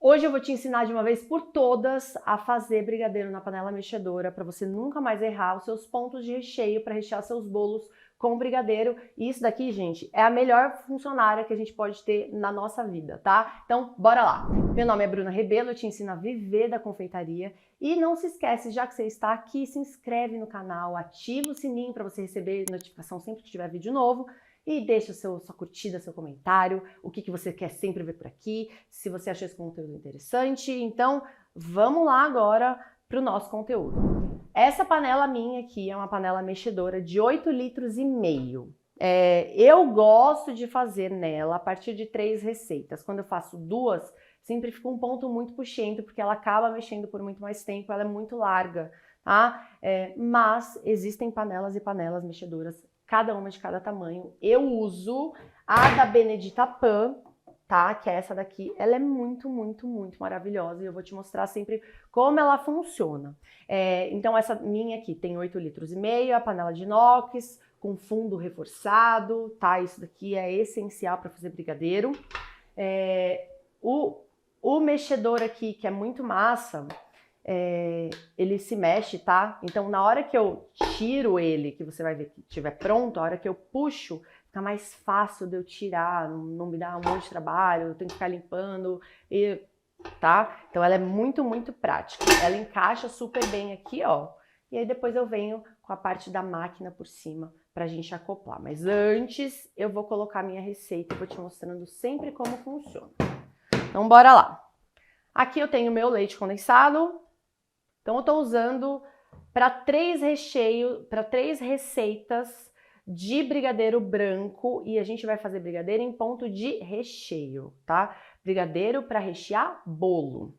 Hoje eu vou te ensinar de uma vez por todas a fazer brigadeiro na panela mexedora para você nunca mais errar os seus pontos de recheio para rechear seus bolos com brigadeiro. E isso daqui, gente, é a melhor funcionária que a gente pode ter na nossa vida, tá? Então, bora lá! Meu nome é Bruna Rebelo, eu te ensino a viver da confeitaria. E não se esquece, já que você está aqui, se inscreve no canal, ativa o sininho para você receber notificação sempre que tiver vídeo novo. E deixa sua curtida, seu comentário, o que você quer sempre ver por aqui, se você achou esse conteúdo interessante. Então, vamos lá agora para o nosso conteúdo. Essa panela minha aqui é uma panela mexedora de 8,5 litros. Eu gosto de fazer nela a partir de 3 receitas. Quando eu faço 2, sempre fica um ponto muito puxento, porque ela acaba mexendo por muito mais tempo, ela é muito larga, tá? Mas existem panelas e panelas mexedoras, cada uma de cada tamanho. Eu uso a da Benedita Pan, tá? Que é essa daqui. Ela é muito, muito, muito maravilhosa e eu vou te mostrar sempre como ela funciona. Então essa minha aqui tem 8,5 litros, a panela de inox, com fundo reforçado, tá? Isso daqui é essencial para fazer brigadeiro. O mexedor aqui, que é muito massa, ele se mexe, tá? Então, na hora que eu tiro ele, que você vai ver que estiver pronto, a hora que eu puxo, fica mais fácil de eu tirar, não me dá um monte de trabalho, eu tenho que ficar limpando, tá? Então, ela é muito, muito prática. Ela encaixa super bem aqui, ó. E aí, depois eu venho com a parte da máquina por cima pra gente acoplar. Mas antes, eu vou colocar a minha receita e vou te mostrando sempre como funciona. Então, bora lá. Aqui eu tenho meu leite condensado. Então, eu estou usando para 3 receitas de brigadeiro branco e a gente vai fazer brigadeiro em ponto de recheio, tá? Brigadeiro para rechear bolo.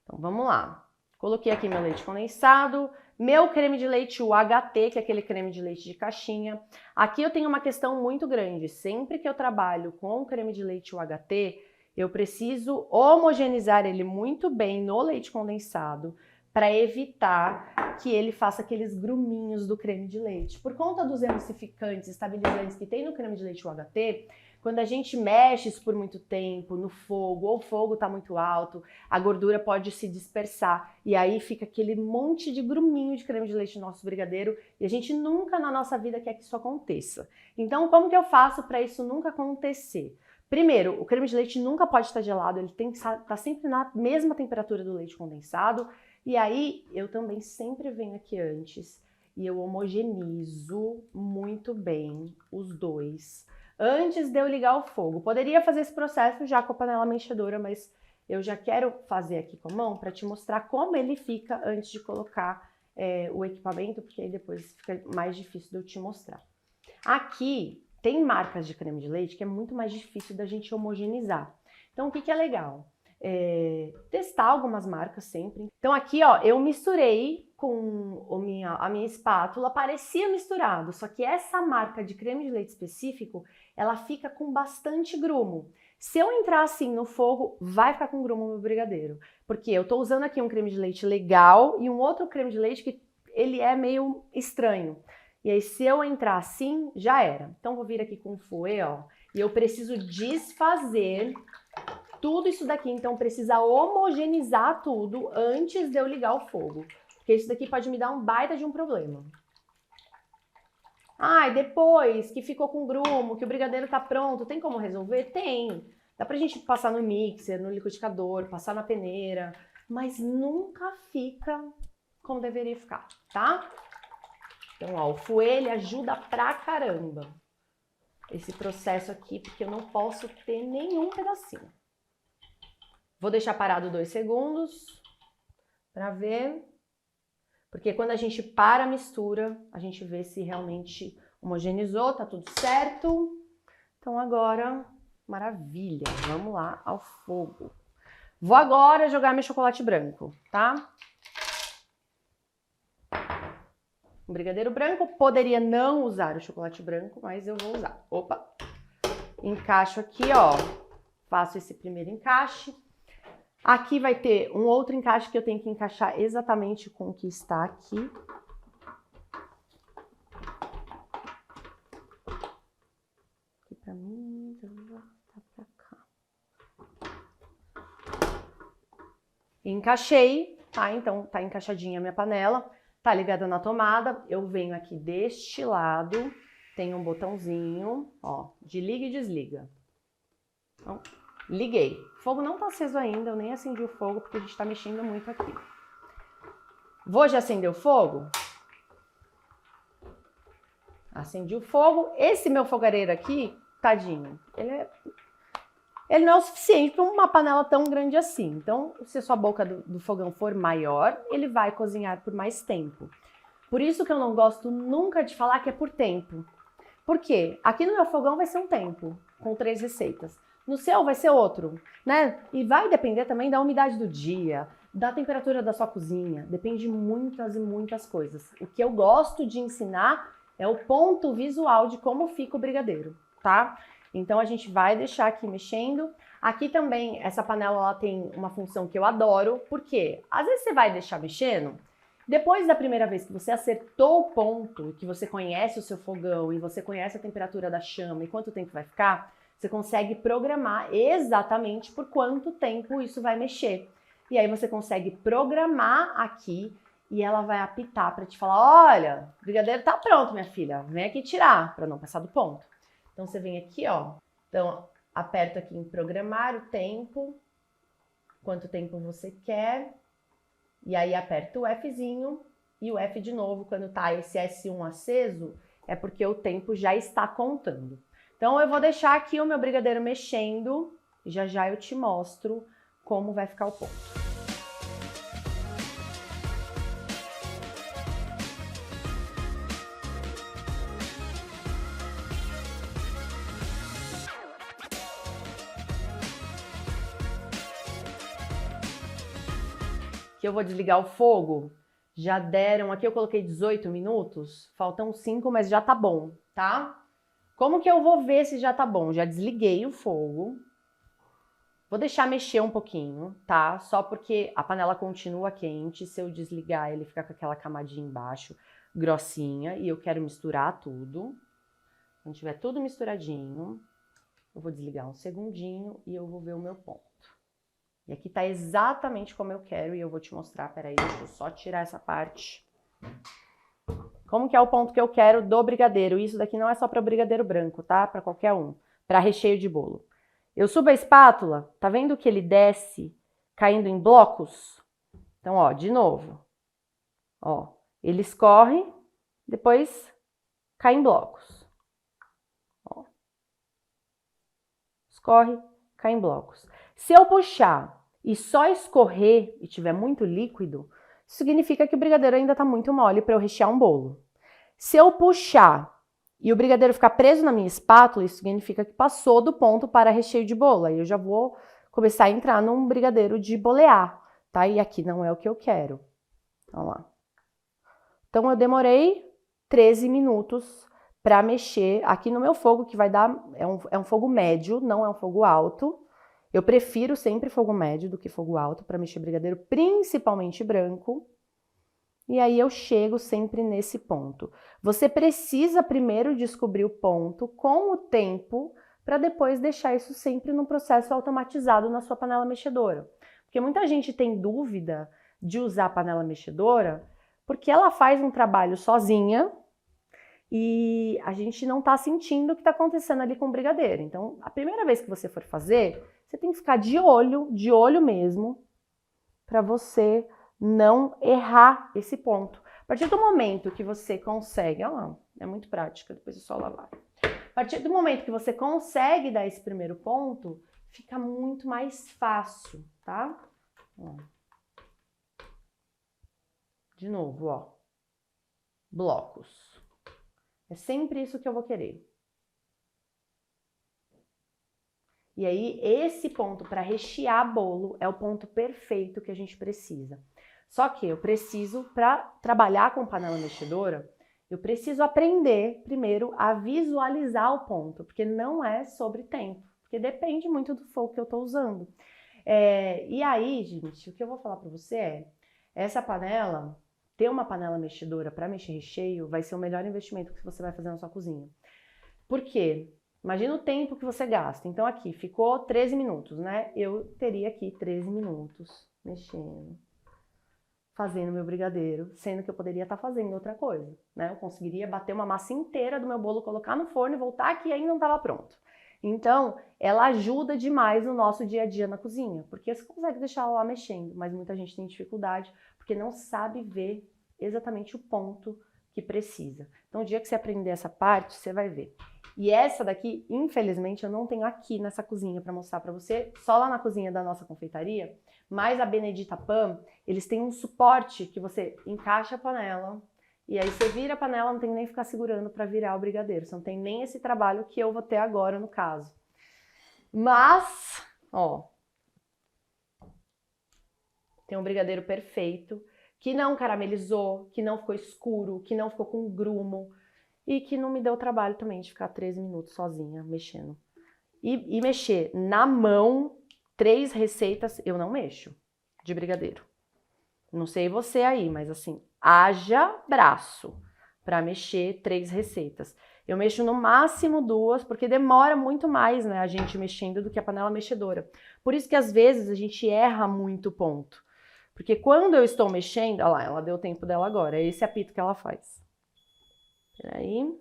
Então, vamos lá. Coloquei aqui meu leite condensado, meu creme de leite UHT, que é aquele creme de leite de caixinha. Aqui eu tenho uma questão muito grande. Sempre que eu trabalho com creme de leite UHT, eu preciso homogeneizar ele muito bem no leite condensado para evitar que ele faça aqueles gruminhos do creme de leite. Por conta dos emulsificantes, estabilizantes que tem no creme de leite UHT, quando a gente mexe isso por muito tempo no fogo, ou o fogo está muito alto, a gordura pode se dispersar e aí fica aquele monte de gruminho de creme de leite no nosso brigadeiro e a gente nunca na nossa vida quer que isso aconteça. Então, como que eu faço para isso nunca acontecer? Primeiro, o creme de leite nunca pode estar gelado, ele tem que estar sempre na mesma temperatura do leite condensado. E aí, eu também sempre venho aqui antes e eu homogenizo muito bem os dois antes de eu ligar o fogo. Poderia fazer esse processo já com a panela mexedora, mas eu já quero fazer aqui com a mão para te mostrar como ele fica antes de colocar o equipamento, porque aí depois fica mais difícil de eu te mostrar. Aqui tem marcas de creme de leite que é muito mais difícil da gente homogeneizar. Então, o que é legal? Testar algumas marcas sempre. Então aqui, ó, eu misturei com a minha espátula, parecia misturado, só que essa marca de creme de leite específico, ela fica com bastante grumo. Se eu entrar assim no fogo, vai ficar com grumo no meu brigadeiro, porque eu tô usando aqui um creme de leite legal e um outro creme de leite que ele é meio estranho. E aí, se eu entrar assim, já era. Então, vou vir aqui com o fouet, ó, e eu preciso desfazer tudo isso daqui, então precisa homogeneizar tudo antes de eu ligar o fogo, porque isso daqui pode me dar um baita de um problema. Depois que ficou com grumo, que o brigadeiro tá pronto, tem como resolver? Tem. Dá pra gente passar no mixer, no liquidificador, passar na peneira, mas nunca fica como deveria ficar, tá? Então, ó, o fouet, ele ajuda pra caramba esse processo aqui, porque eu não posso ter nenhum pedacinho. Vou deixar parado 2 segundos para ver, porque quando a gente para a mistura, a gente vê se realmente homogeneizou, tá tudo certo. Então agora, maravilha, vamos lá ao fogo. Vou agora jogar meu chocolate branco, tá? O brigadeiro branco, poderia não usar o chocolate branco, mas eu vou usar. Opa! Encaixo aqui, ó, faço esse primeiro encaixe. Aqui vai ter um outro encaixe que eu tenho que encaixar exatamente com o que está aqui. Aqui pra mim, tá pra cá. Encaixei, tá? Então tá encaixadinha a minha panela, tá ligada na tomada. Eu venho aqui deste lado, tem um botãozinho, ó, de liga e desliga. Então, liguei. O fogo não tá aceso ainda, eu nem acendi o fogo porque a gente tá mexendo muito aqui. Vou já acender o fogo? Acendi o fogo. Esse meu fogareiro aqui, tadinho, ele não é o suficiente para uma panela tão grande assim. Então, se a sua boca do fogão for maior, ele vai cozinhar por mais tempo. Por isso que eu não gosto nunca de falar que é por tempo. Por quê? Aqui no meu fogão vai ser um tempo, com 3 receitas. No seu vai ser outro, né? E vai depender também da umidade do dia, da temperatura da sua cozinha. Depende de muitas e muitas coisas. O que eu gosto de ensinar é o ponto visual de como fica o brigadeiro, tá? Então a gente vai deixar aqui mexendo. Aqui também, essa panela ela tem uma função que eu adoro, porque às vezes você vai deixar mexendo, depois da primeira vez que você acertou o ponto, que você conhece o seu fogão e você conhece a temperatura da chama e quanto tempo vai ficar, você consegue programar exatamente por quanto tempo isso vai mexer. E aí você consegue programar aqui e ela vai apitar para te falar, olha, o brigadeiro tá pronto, minha filha, vem aqui tirar, para não passar do ponto. Então você vem aqui, ó, então aperta aqui em programar o tempo, quanto tempo você quer, e aí aperta o Fzinho e o F de novo, quando tá esse S1 aceso, é porque o tempo já está contando. Então eu vou deixar aqui o meu brigadeiro mexendo, e já já eu te mostro como vai ficar o ponto. Que eu vou desligar o fogo, já deram, aqui eu coloquei 18 minutos, faltam 5, mas já tá bom, tá? Como que eu vou ver se já tá bom? Já desliguei o fogo, vou deixar mexer um pouquinho, tá? Só porque a panela continua quente, se eu desligar ele fica com aquela camadinha embaixo, grossinha, e eu quero misturar tudo. Quando tiver tudo misturadinho, eu vou desligar um segundinho e eu vou ver o meu ponto. E aqui tá exatamente como eu quero e eu vou te mostrar, peraí, deixa eu só tirar essa parte. Como que é o ponto que eu quero do brigadeiro? Isso daqui não é só para brigadeiro branco, tá? Para qualquer um, para recheio de bolo. Eu subo a espátula, tá vendo que ele desce caindo em blocos? Então, ó, de novo. Ó, ele escorre, depois cai em blocos. Ó. Escorre, cai em blocos. Se eu puxar e só escorrer e tiver muito líquido, significa que o brigadeiro ainda está muito mole para eu rechear um bolo. Se eu puxar e o brigadeiro ficar preso na minha espátula, isso significa que passou do ponto para recheio de bolo. Aí eu já vou começar a entrar num brigadeiro de bolear, tá? E aqui não é o que eu quero. Vamos lá. Então eu demorei 13 minutos para mexer aqui no meu fogo, que vai dar, é um fogo médio, não é um fogo alto. Eu prefiro sempre fogo médio do que fogo alto para mexer brigadeiro, principalmente branco. E aí eu chego sempre nesse ponto. Você precisa primeiro descobrir o ponto com o tempo para depois deixar isso sempre num processo automatizado na sua panela mexedora. Porque muita gente tem dúvida de usar a panela mexedora porque ela faz um trabalho sozinha e a gente não está sentindo o que está acontecendo ali com o brigadeiro. Então, a primeira vez que você for fazer, você tem que ficar de olho mesmo, para você não errar esse ponto. A partir do momento que você consegue, olha lá, é muito prática, depois é só lavar. A partir do momento que você consegue dar esse primeiro ponto, fica muito mais fácil, tá? Ó. De novo, ó. Blocos. É sempre isso que eu vou querer. E aí, esse ponto para rechear bolo é o ponto perfeito que a gente precisa. Só que eu preciso, para trabalhar com panela mexedora, eu preciso aprender primeiro a visualizar o ponto, porque não é sobre tempo, porque depende muito do fogo que eu estou usando. E aí, gente, o que eu vou falar para você essa panela, ter uma panela mexedora para mexer recheio vai ser o melhor investimento que você vai fazer na sua cozinha. Por quê? Imagina o tempo que você gasta. Então aqui ficou 13 minutos, né? Eu teria aqui 13 minutos mexendo, fazendo meu brigadeiro, sendo que eu poderia estar fazendo outra coisa, né? Eu conseguiria bater uma massa inteira do meu bolo, colocar no forno e voltar que ainda não estava pronto. Então, ela ajuda demais no nosso dia a dia na cozinha, porque você consegue deixar ela lá mexendo, mas muita gente tem dificuldade porque não sabe ver exatamente o ponto que precisa. Então, o dia que você aprender essa parte, você vai ver. E essa daqui, infelizmente, eu não tenho aqui nessa cozinha para mostrar para você, só lá na cozinha da nossa confeitaria, mas a Benedita Pan, eles têm um suporte que você encaixa a panela, e aí você vira a panela, não tem nem que ficar segurando para virar o brigadeiro. Você não tem nem esse trabalho que eu vou ter agora no caso. Mas, ó, tem um brigadeiro perfeito, que não caramelizou, que não ficou escuro, que não ficou com grumo e que não me deu trabalho também de ficar 13 minutos sozinha mexendo. E mexer na mão, 3 receitas, eu não mexo de brigadeiro. Não sei você aí, mas assim, haja braço para mexer 3 receitas. Eu mexo no máximo 2, porque demora muito mais, né, a gente mexendo do que a panela mexedora. Por isso que às vezes a gente erra muito o ponto. Porque quando eu estou mexendo, olha lá, ela deu o tempo dela agora, é esse apito que ela faz. Peraí.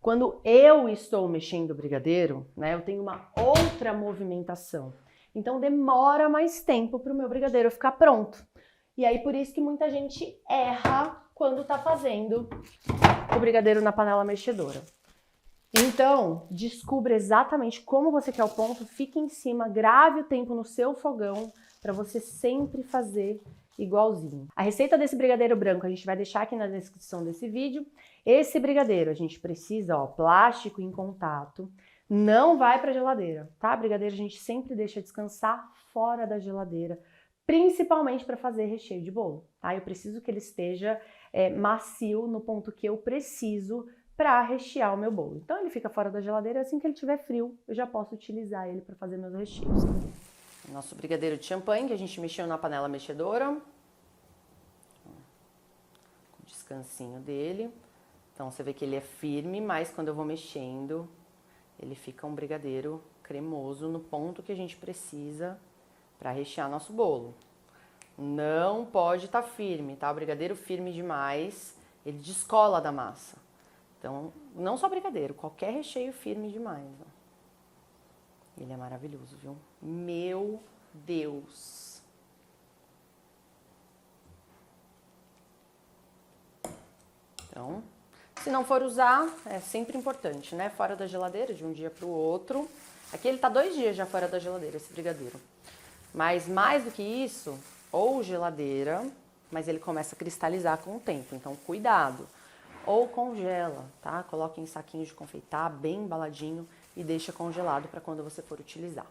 Quando eu estou mexendo o brigadeiro, né, eu tenho uma outra movimentação. Então demora mais tempo para o meu brigadeiro ficar pronto. E aí por isso que muita gente erra quando está fazendo o brigadeiro na panela mexedora. Então, descubra exatamente como você quer o ponto, fique em cima, grave o tempo no seu fogão para você sempre fazer igualzinho. A receita desse brigadeiro branco a gente vai deixar aqui na descrição desse vídeo. Esse brigadeiro a gente precisa, ó, plástico em contato, não vai para geladeira, tá? Brigadeiro a gente sempre deixa descansar fora da geladeira, principalmente para fazer recheio de bolo, tá? Eu preciso que ele esteja macio no ponto que eu preciso para rechear o meu bolo. Então ele fica fora da geladeira, assim que ele estiver frio, eu já posso utilizar ele para fazer meus recheios. Nosso brigadeiro de champanhe que a gente mexeu na panela mexedora. O descansinho dele. Então você vê que ele é firme, mas quando eu vou mexendo, ele fica um brigadeiro cremoso no ponto que a gente precisa para rechear nosso bolo. Não pode estar firme, tá? O brigadeiro firme demais, ele descola da massa. Então, não só brigadeiro, qualquer recheio firme demais, ó. Ele é maravilhoso, viu? Meu Deus! Então, se não for usar, é sempre importante, né? Fora da geladeira, de um dia para o outro. Aqui ele tá 2 dias já fora da geladeira, esse brigadeiro. Mas mais do que isso, ou geladeira, mas ele começa a cristalizar com o tempo, então cuidado. Ou congela, tá? Coloque em saquinhos de confeitar, bem embaladinho e deixa congelado para quando você for utilizar.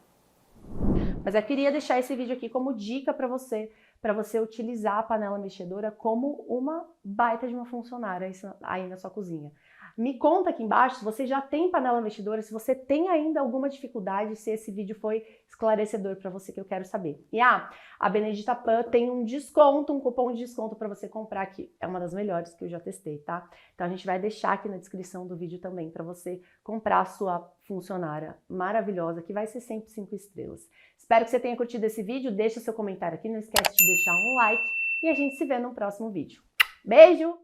Mas eu queria deixar esse vídeo aqui como dica para você utilizar a panela mexedora como uma baita de uma funcionária aí na sua cozinha. Me conta aqui embaixo se você já tem panela mexedora, se você tem ainda alguma dificuldade, se esse vídeo foi esclarecedor para você, que eu quero saber. E a Benedita Pan tem um desconto, um cupom de desconto para você comprar, que é uma das melhores que eu já testei, tá? Então a gente vai deixar aqui na descrição do vídeo também para você comprar a sua funcionária maravilhosa, que vai ser sempre 5 estrelas. Espero que você tenha curtido esse vídeo, deixa seu comentário aqui, não esquece de deixar um like e a gente se vê no próximo vídeo. Beijo!